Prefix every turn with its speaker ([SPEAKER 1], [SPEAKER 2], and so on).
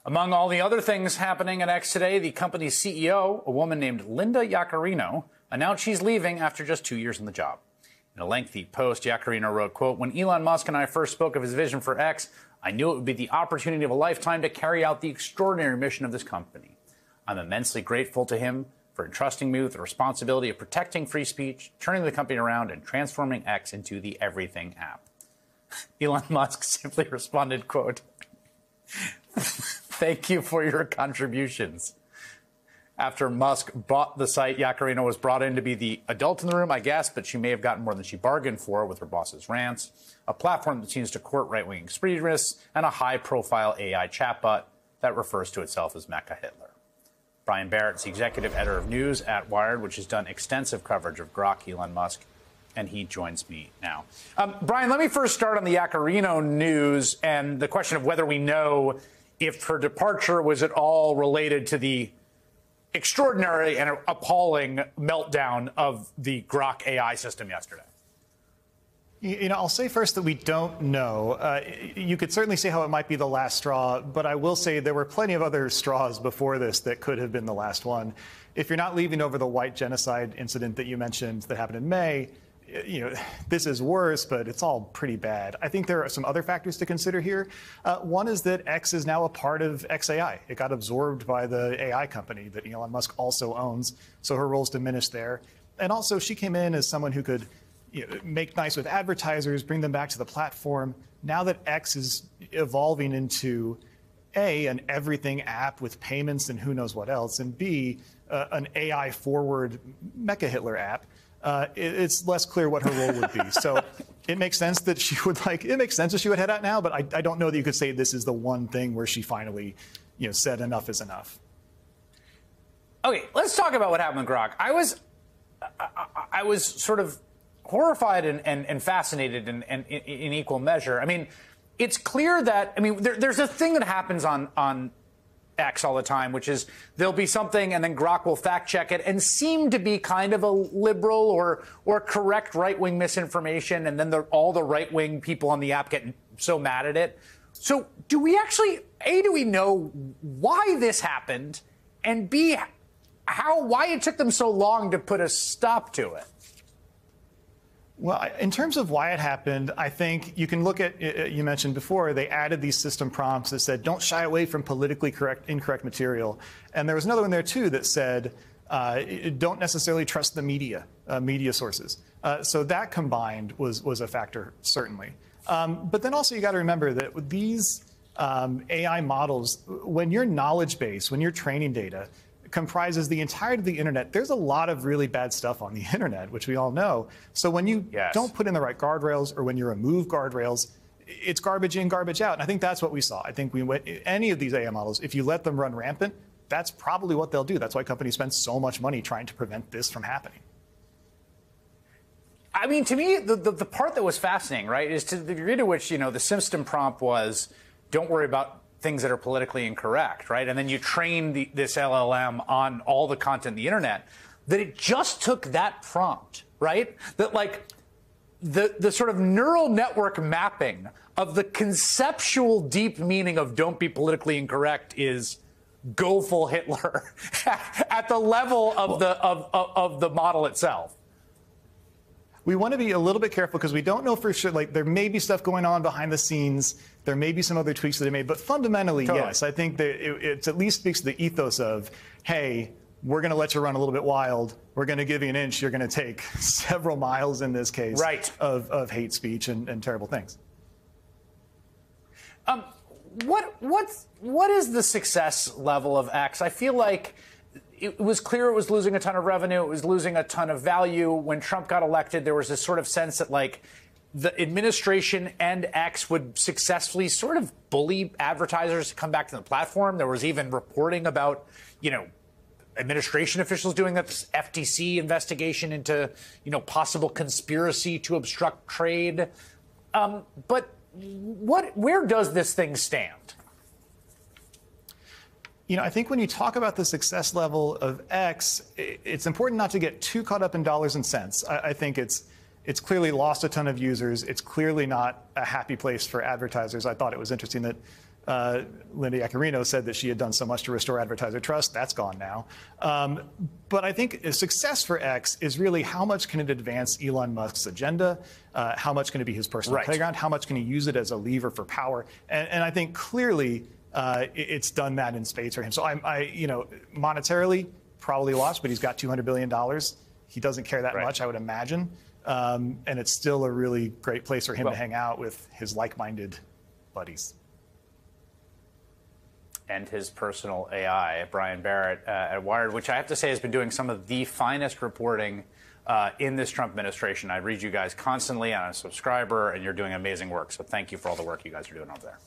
[SPEAKER 1] Among all the other things happening at X today, the company's CEO, a woman named Linda Yaccarino, announced she's leaving after just 2 years in the job. In a lengthy post, Yaccarino wrote, quote, "When Elon Musk and I first spoke of his vision for X, I knew it would be the opportunity of a lifetime to carry out the extraordinary mission of this company. I'm immensely grateful to him for entrusting me with the responsibility of protecting free speech, turning the company around, and transforming X into the everything app." Elon Musk simply responded, quote, "Thank you for your contributions." After Musk bought the site, Yaccarino was brought in to be the adult in the room, I guess, but she may have gotten more than she bargained for with her boss's rants, a platform that seems to court right-wing extremists, and a high-profile AI chatbot that refers to itself as Mecha Hitler. Brian Barrett is the executive editor of news at Wired, which has done extensive coverage of Grok, Elon Musk, and he joins me now. Brian, let me first start on the Yaccarino news and the question of whether we know if her departure was at all related to the extraordinary and appalling meltdown of the Grok AI system yesterday.
[SPEAKER 2] You know, I'll say first that we don't know. You could certainly see how it might be the last straw, but I will say there were plenty of other straws before this that could have been the last one. If you're not leaving over the white genocide incident that you mentioned that happened in May, you know, this is worse, but it's all pretty bad. I think there are some other factors to consider here. One is that X is now a part of xAI. It got absorbed by the AI company that Elon Musk also owns, so her role's diminished there. And also, she came in as someone who could make nice with advertisers, bring them back to the platform. Now that X is evolving into A, an everything app with payments and who knows what else, and B, an AI-forward Mecha Hitler app, it's less clear what her role would be. So it makes sense that she would head out now, but I don't know that you could say this is the one thing where she finally, said enough is enough.
[SPEAKER 1] Okay, let's talk about what happened with Grok. I was sort of horrified and fascinated in equal measure. I mean, it's clear that, there's a thing that happens on X all the time, which is there'll be something and then Grok will fact check it and seem to be kind of a liberal or correct right-wing misinformation, and then all the right-wing people on the app get so mad at it. So do we actually, A, do we know why this happened, and B, why it took them so long to put a stop to it?
[SPEAKER 2] Well, in terms of why it happened, I think you can look at, you mentioned before, they added these system prompts that said, don't shy away from politically incorrect material. And there was another one there, too, that said, don't necessarily trust the media sources. So that combined was a factor, certainly. But then also you got to remember that with these AI models, when your knowledge base, when your training data comprises the entirety of the internet, there's a lot of really bad stuff on the internet, which we all know. So when you don't put in the right guardrails, or when you remove guardrails, it's garbage in, garbage out. And I think that's what we saw. I think any of these AI models, if you let them run rampant, that's probably what they'll do. That's why companies spend so much money trying to prevent this from happening.
[SPEAKER 1] I mean, to me, the part that was fascinating, right, is to the degree to which, the system prompt was, don't worry about things that are politically incorrect, right? And then you train this LLM on all the content on the internet, that it just took that prompt, right? That like the sort of neural network mapping of the conceptual deep meaning of don't be politically incorrect is go full Hitler at the level of the model itself.
[SPEAKER 2] We want to be a little bit careful because we don't know for sure. Like, there may be stuff going on behind the scenes. There may be some other tweaks that they made. But fundamentally, yes, I think that it at least speaks to the ethos of, hey, we're going to let you run a little bit wild. We're going to give you an inch. You're going to take several miles in this case of hate speech and terrible things.
[SPEAKER 1] What is the success level of X? I feel like it was clear it was losing a ton of revenue. It was losing a ton of value. When Trump got elected, there was this sort of sense that, like, the administration and X would successfully sort of bully advertisers to come back to the platform. There was even reporting about, administration officials doing this FTC investigation into, possible conspiracy to obstruct trade. But where does this thing stand?
[SPEAKER 2] I think when you talk about the success level of X, it's important not to get too caught up in dollars and cents. I think it's clearly lost a ton of users. It's clearly not a happy place for advertisers. I thought it was interesting that Linda Yaccarino said that she had done so much to restore advertiser trust. That's gone now. But I think a success for X is really how much can it advance Elon Musk's agenda, how much can it be his personal playground, how much can he use it as a lever for power. And I think clearly it's done that in spades for him. So monetarily, probably lost, but he's got $200 billion. He doesn't care that much, I would imagine. And it's still a really great place for him to hang out with his like-minded buddies.
[SPEAKER 1] And his personal AI, Brian Barrett at Wired, which I have to say has been doing some of the finest reporting in this Trump administration. I read you guys constantly. I'm a subscriber, and you're doing amazing work. So thank you for all the work you guys are doing over there.